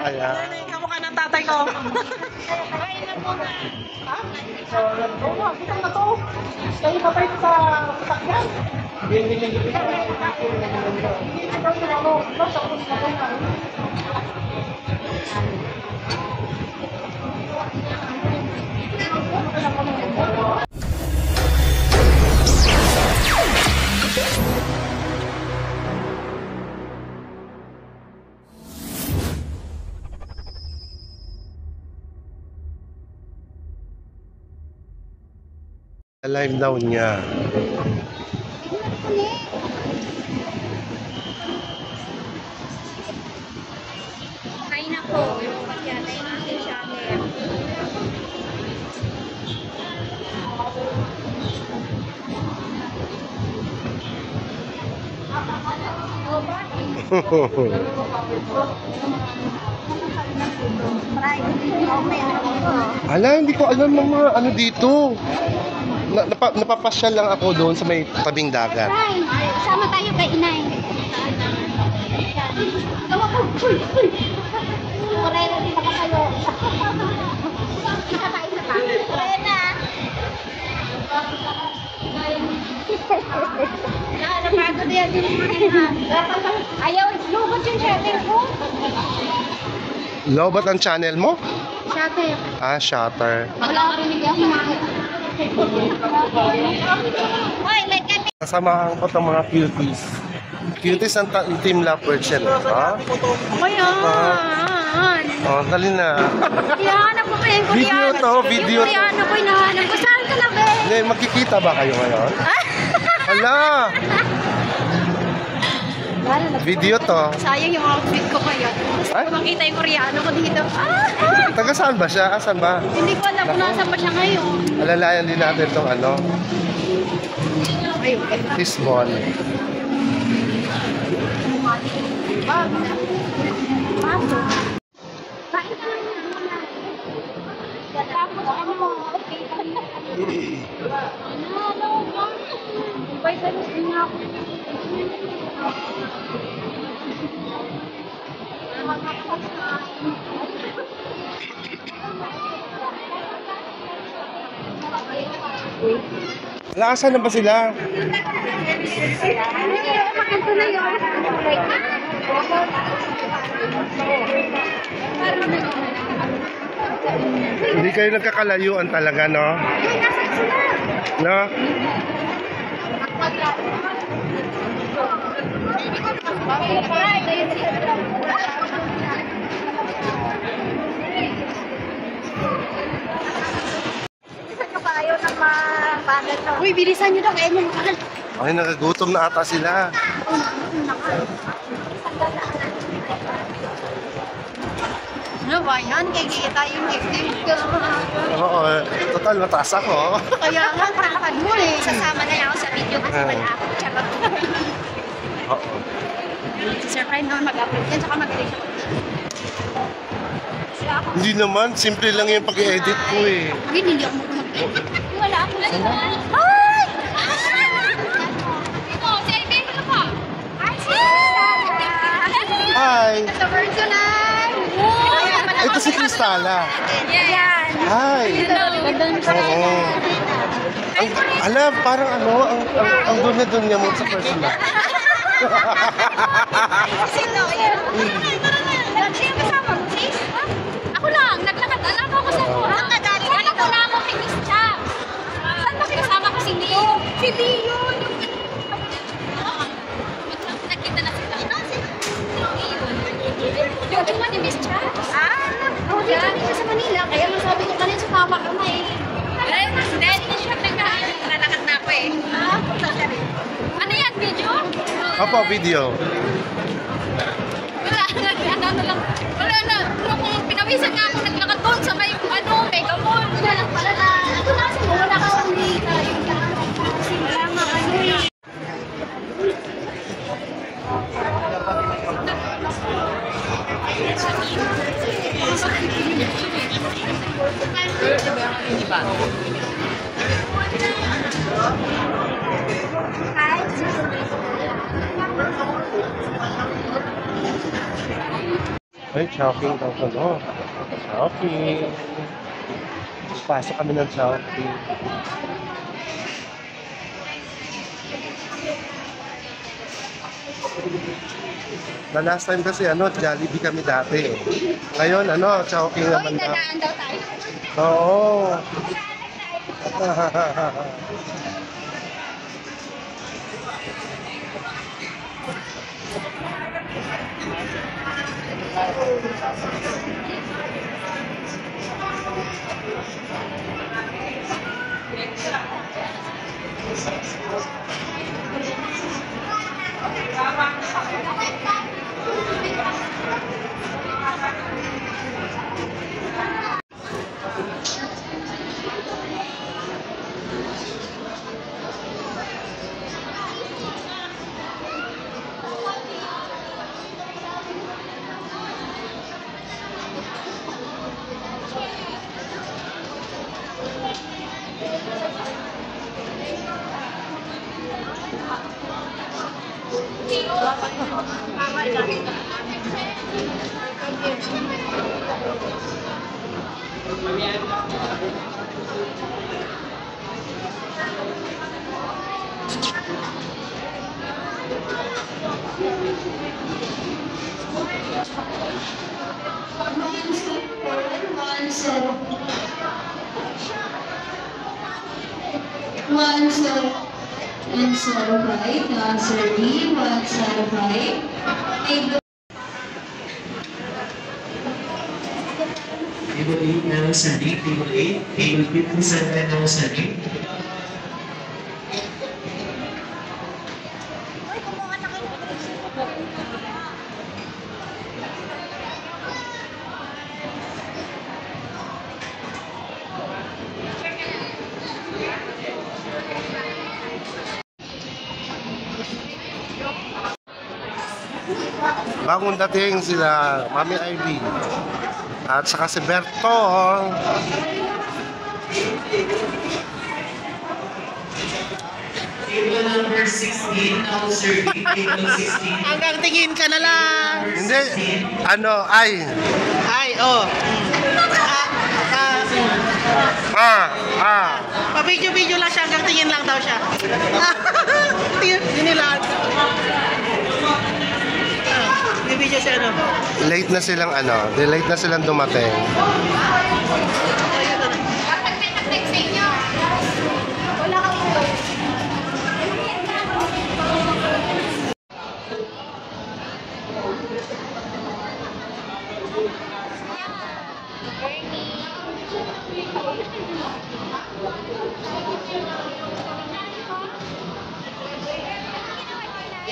Ayan. Kamukha ng tatay ko. Kain na po na. Ha? Oo, kita na to. Kayo pa tayo sa sakyan. Live daw niya. Kain na po. Kaya tayo natin siya. Ala, hindi ko alam mga ano dito. Napapasyal lang ako doon sa may tabing dagat. Sama tayo kay inay. Gawa ko. Morena din ako kayo. Isa pa. Morena. Napagod yan yung ayaw, lubot yung shutter ko. Lobot ang channel mo? Shutter. Ah, shutter. Wala ko rin ako makakita. Hoy, may kami. Kasamahan ko itong mga cuties. Cuties ang Team Leopard siya. Ha? Ayan. Oh, dali na. Hinahanap ko pa yung Video Koreano. to, video Yung to. Koreano ko hinahanap ko. Saan ka na, be? Hindi, magkikita ba kayo ngayon? Hala! Video to. Sayang yung outfit ko ngayon. Gusto Ay? ko makita yung Koreano ko dito. Taga saan ba siya? Asan ba? Hindi ko alam kung nasa pa siya ngayon. Alalayan din natin itong ano, Ayun. fishball. Paso. Kain ka lang muna. Tapos ano, okay. Ano, Bye, salos din ako. Wala, asan na ba sila? Ito na yun. Hindi kayo nagkakalayuan talaga, no? No? Uy, bilisan nyo daw. Kaya nyo mahal. Ay, nagagutom na ata sila. Ano ba yan? Kikita yung exit ka. Oo, total mataas ako. Kaya nga, prakad mo eh. Sasama na lang ako sa video kasi wala ako. Charot. Oo. Si Sir Prime naman mag-upload yan, saka magaling siya. Hindi naman, simple lang yung pag-edit ko eh. Hindi ako mag-edit. Wala ako lang. Ay! Ito, si Ivy, ano pa? Ay, si Hi! Ito, personal! Ito si Cristala. Yan. Hi! Oo. Alam, parang ano, ang dunya-dunya mo sa personal. Sino? Yan. Sino kasama mo, sis? Ako lang, naglakad. Alam ko saan ko. Alam ko na ako kay Miss Chang. Saan ba kasama ko si Leo? Si Leo! Nakita na sila. Yung tuma ni Miss Chang? Dito sa Manila. Kaya masabi ko kanina sumama ka na eh. Hindi siya naglalakad na ako eh. Ano yan, video? Opo, video. Wala na. Kung pinawisan nga ako, naglakad doon sa may, Mega Mall. Wala lang pala na, ito na kasi wala ka sa dito. Yung sinama, Ay, Chowking daw ko, no? Chowking. Pasok kami ng Chowking. Na last time kasi Jollibee kami dati. Ngayon Chowking Uy, naman na. dadaan daw tayo. Oo. One set of right, answer B, one set of right. Table 8 na sa D, table 8, table 57 na sa D. Bagong dating sila Mami Ivy at saka si Berto. Table number 16 na sa D, table 16. Hanggang tingin ka na lang. Hindi, ay. Ay, oh. Pa-video-video lang siya, hanggang tingin lang daw siya. Dinilaan. May video siya, Late na silang dumating. Dapat may nag-text sa inyo. Wala kang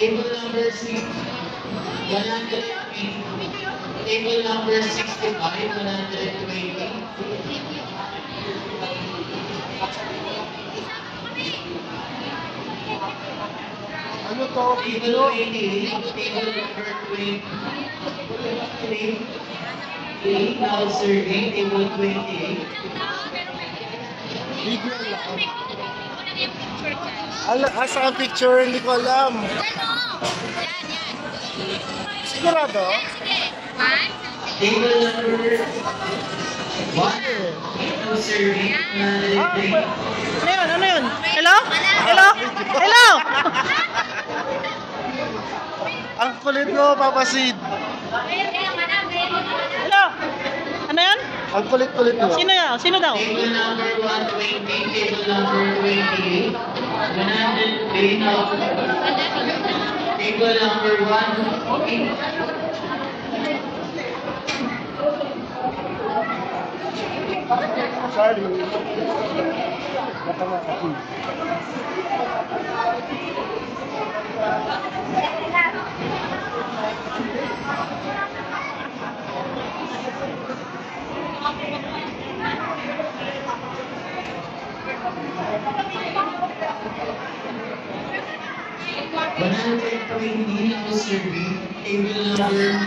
Table number 6, 103. Table number 65, 120. Ano to? Table 88, table number 20. Now, sir, table 28. Video lang. Asa ang picture? Hindi ko alam. Yan. Sigurado? Sige. One. Table number 1. Now, sir, 103. Ano yun? Hello? Hello? Hello? Ang kulit mo, Papa Sid. Hello? Ano yun? Ang kulit-kulit mo. Sino yan? Sino daw? Table number 120, table number 28, 108 now. Table number 1. Sorry. Baka makati. Survey, table number